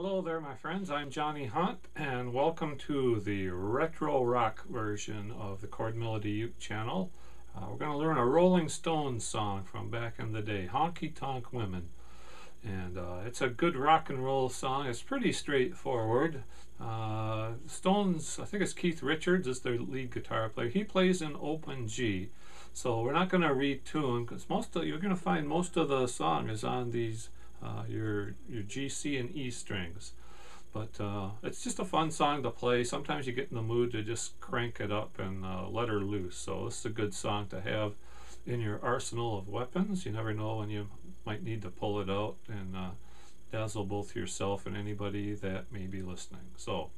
Hello there, my friends. I'm Johnny Hunt, and welcome to the retro rock version of the Chord Melody Uke channel. We're going to learn a Rolling Stones song from back in the day, Honky Tonk Women. And it's a good rock and roll song. It's pretty straightforward. Stones, I think it's Keith Richards is their lead guitar player. He plays in open G. So we're not going to retune, because you're going to find most of the song is on these your G, C, and E strings. But it's just a fun song to play. Sometimes you get in the mood to just crank it up and let her loose. So this is a good song to have in your arsenal of weapons. You never know when you might need to pull it out and dazzle both yourself and anybody that may be listening. So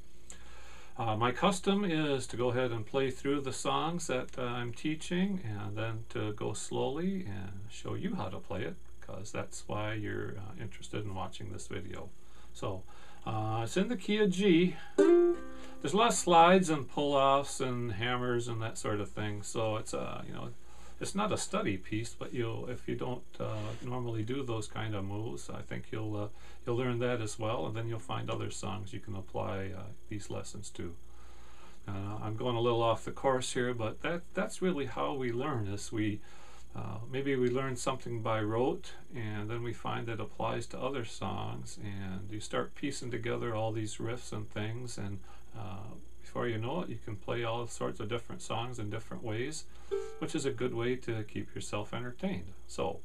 my custom is to go ahead and play through the songs that I'm teaching, and then to go slowly and show you how to play it, because that's why you're interested in watching this video. So it's in the key of G. There's a lot of slides and pull-offs and hammers and that sort of thing. So it's it's not a study piece, but if you don't normally do those kind of moves, I think you'll learn that as well, and then you'll find other songs you can apply these lessons to. I'm going a little off the course here, but that's really how we learn. Is maybe we learn something by rote, and then we find it applies to other songs, and you start piecing together all these riffs and things, and before you know it, you can play all sorts of different songs in different ways, which is a good way to keep yourself entertained. So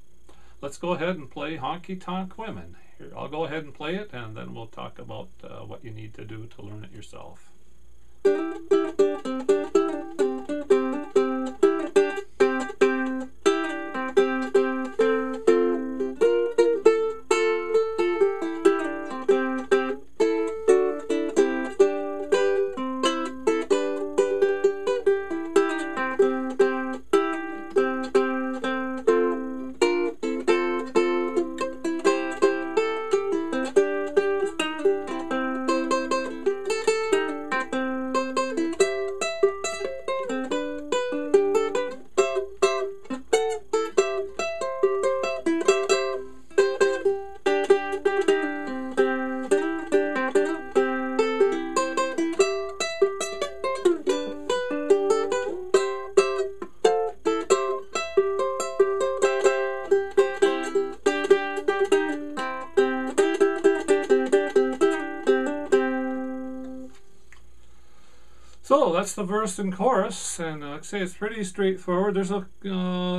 let's go ahead and play Honky Tonk Women. Here, I'll go ahead and play it, and then we'll talk about what you need to do to learn it yourself. So that's the verse and chorus, and like I say, it's pretty straightforward. There's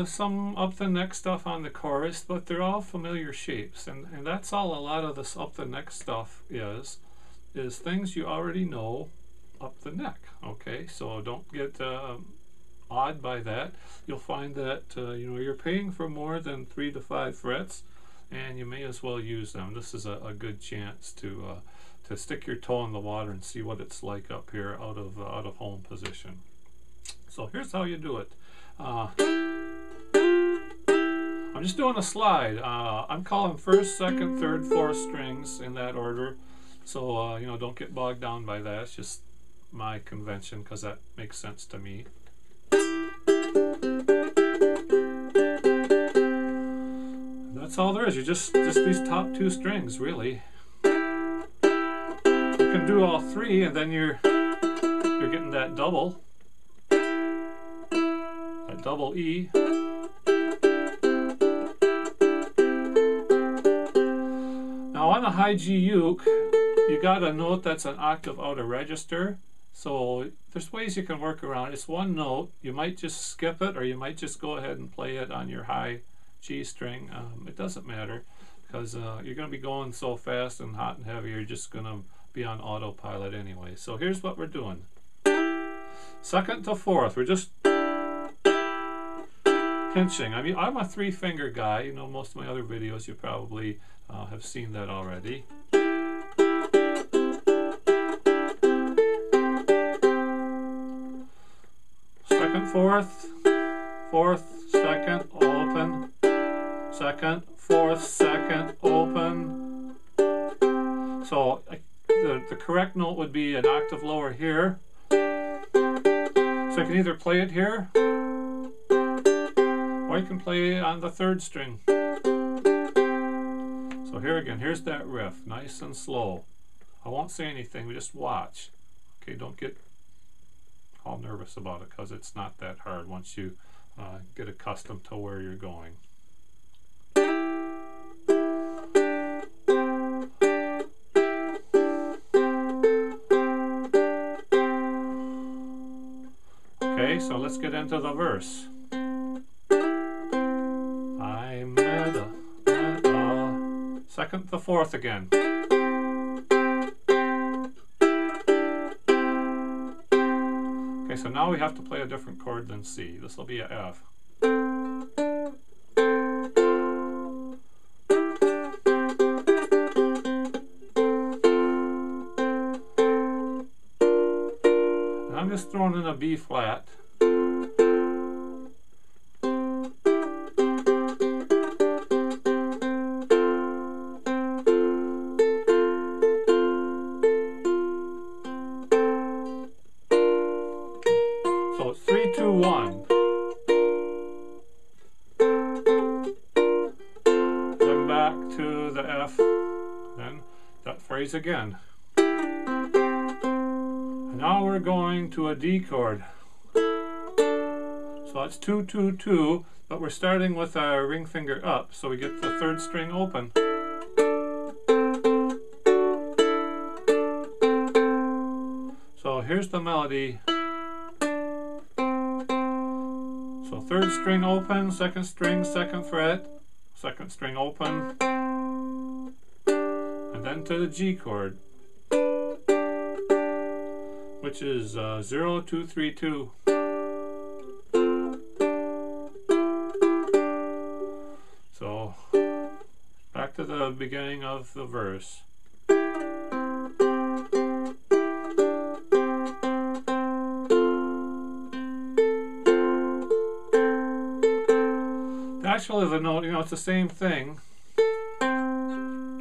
some up the neck stuff on the chorus, but they're all familiar shapes, and that's all a lot of this up the neck stuff is things you already know up the neck. Okay, so don't get awed by that. You'll find that you're paying for more than 3 to 5 frets, and you may as well use them. This is a good chance to stick your toe in the water and see what it's like up here out of home position. So here's how you do it. I'm just doing a slide. I'm calling first, second, third, fourth strings in that order. So don't get bogged down by that. It's just my convention, because that makes sense to me. And that's all there is. You just these top 2 strings, really. You can do all 3, and then you're getting that double E. Now on a high G uke, you got a note that's an octave out of register, so there's ways you can work around it. It's one note. You might just skip it, or you might just go ahead and play it on your high G string. It doesn't matter, because you're going to be going so fast and hot and heavy, you're just going to be on autopilot anyway. So here's what we're doing. Second to fourth, we're just pinching. I mean, I'm a 3-finger guy. Most of my other videos, you probably have seen that already. Second, fourth, fourth, second, open, second, fourth, second, open. So the correct note would be an octave lower here. So you can either play it here, or you can play on the 3rd string. So here again, here's that riff, nice and slow. I won't say anything, we just watch. Okay, don't get all nervous about it, because it's not that hard once you get accustomed to where you're going. Okay, so let's get into the verse. I met a second to fourth again. Okay, so now we have to play a different chord than C. This will be a F. And I'm just throwing in a B flat. So it's 3, 2, 1. Then back to the F. Then that phrase again. And now we're going to a D chord. So it's 2, 2, 2, but we're starting with our ring finger up, so we get the third string open. So here's the melody. So third string open, second string, second fret, second string open, and then to the G chord, which is 0, 2, 3, 2. So back to the beginning of the verse. Actually, the note, it's the same thing.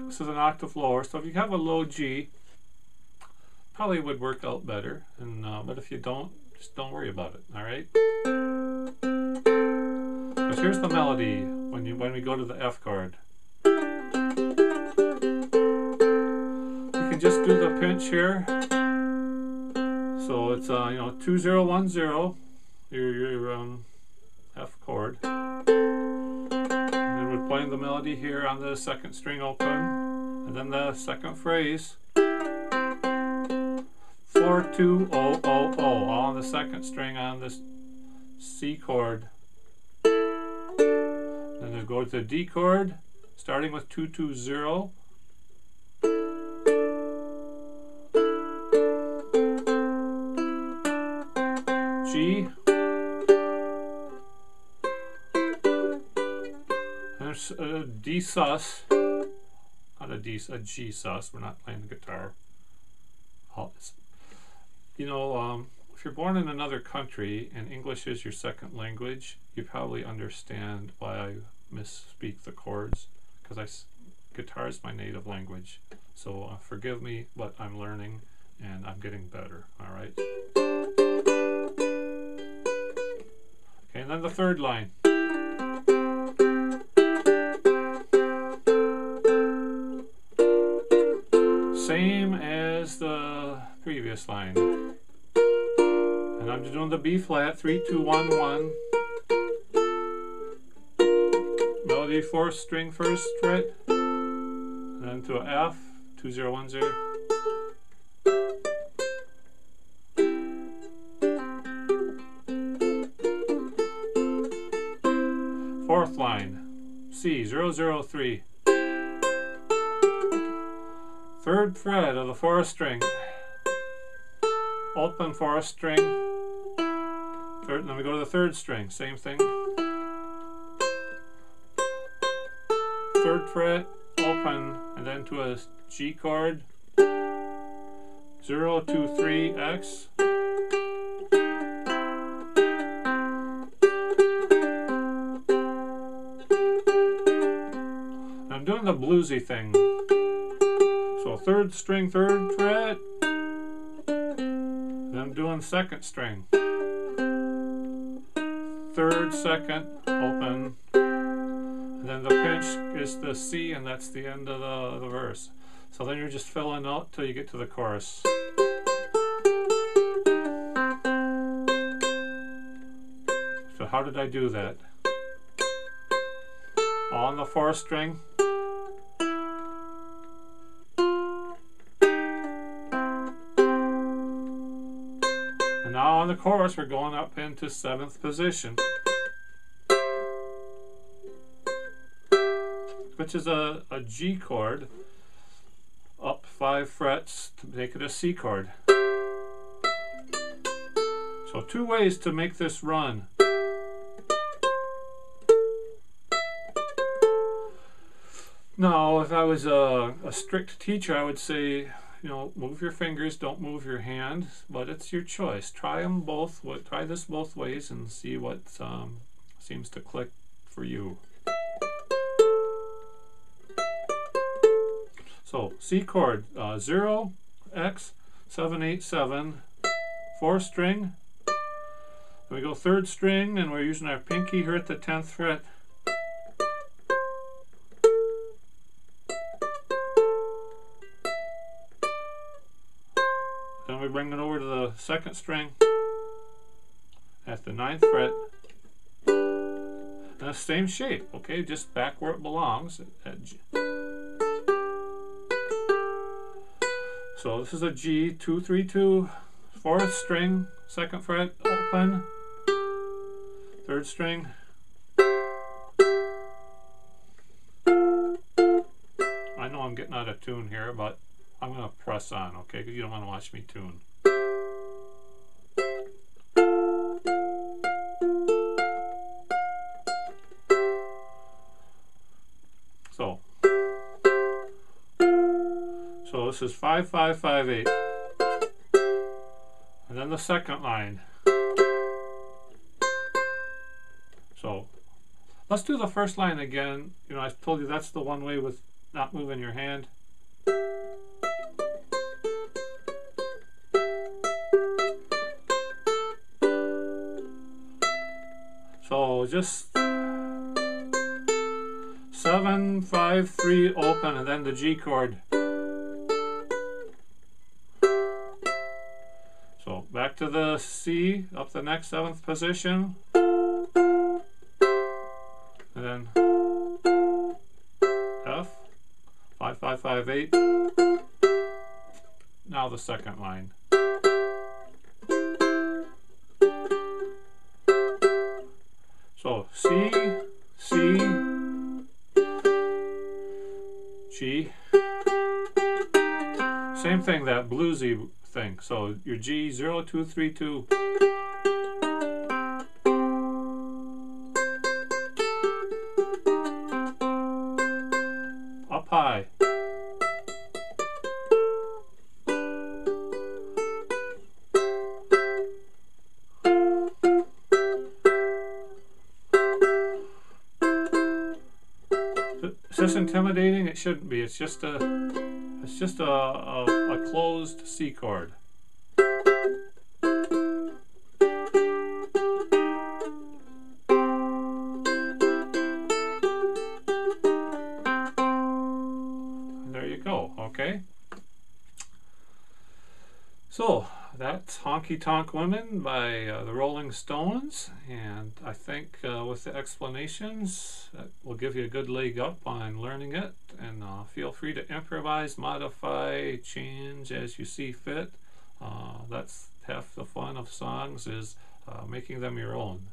This is an octave lower, so if you have a low G, probably would work out better. And but if you don't, just don't worry about it. All right. Because here's the melody when we go to the F chord. You can just do the pinch here. So it's 2, 0, 1, 0. Your F chord. Playing the melody here on the second string open, and then the second phrase 4, 2, 0, 0, 0, all on the second string on this C chord. Then we go to the D chord, starting with 2, 2, 0. G. There's a D sus, not a D, a G sus. We're not playing the guitar. If you're born in another country and English is your second language, you probably understand why I misspeak the chords, because guitar is my native language. So forgive me, but I'm learning and I'm getting better. All right. Okay, and then the third line. Same as the previous line. And I'm just doing the B flat, 3, 2, 1, 1. Melody, fourth string, first fret. And then to a F, 2, 0, 1, 0. Fourth line, C, 0, 0, 3. Third fret of the fourth string, open fourth string, third, then we go to the third string, same thing. Third fret, open, and then to a G chord, 0, 2, 3, X. I'm doing the bluesy thing. So third string, third fret, then I'm doing second string, third, second, open, and then the pinch is the C, and that's the end of the verse. So then you're just filling out till you get to the chorus. So how did I do that? On the 4th string. And now on the chorus we're going up into 7th position, which is a G chord, up 5 frets to make it a C chord. So 2 ways to make this run. Now, if I was a strict teacher, I would say, you know, move your fingers, don't move your hand, but it's your choice. Try them both. Try this both ways and see what seems to click for you. So C chord, 0, X, 7, 8, 7, 4th string. Then we go 3rd string, and we're using our pinky here at the 10th fret. Then we bring it over to the 2nd string at the 9th fret. And the same shape, okay, just back where it belongs at G. So this is a G, 2, 3, 2, 4th string, 2nd fret, open, 3rd string. I know I'm getting out of tune here, but I'm going to press on, okay, because you don't want to watch me tune. So this is 5, 5, 5, 8. And then the 2nd line. So let's do the 1st line again. You know, I told you that's the one way with not moving your hand. So just 7, 5, 3, open, and then the G chord. So back to the C, up the next 7th position, and then F, 5, 5, 5, 8. Now the 2nd line. So C, C, G. Same thing, that bluesy thing. So your G, 0, 2, 3, 2. Up high. Is this intimidating? It shouldn't be. It's just a closed C chord. And there you go, okay? So that's Honky Tonk Women by the Rolling Stones, and I think with the explanations that will give you a good leg up on learning it, and feel free to improvise, modify, change as you see fit. That's half the fun of songs, is making them your own,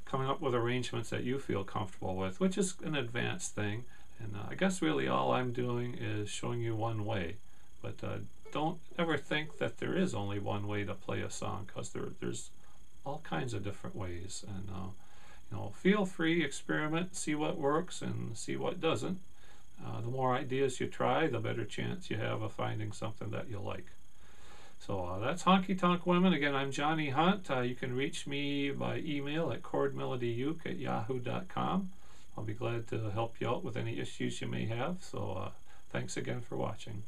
coming up with arrangements that you feel comfortable with, which is an advanced thing. And I guess really all I'm doing is showing you one way, but don't ever think that there is only one way to play a song, because there's all kinds of different ways. And you know, feel free, experiment, see what works and see what doesn't. The more ideas you try, the better chance you have of finding something that you like. So that's Honky Tonk Women. Again, I'm Johnny Hunt. You can reach me by email at chordmelodyuke@yahoo.com. I'll be glad to help you out with any issues you may have. So thanks again for watching.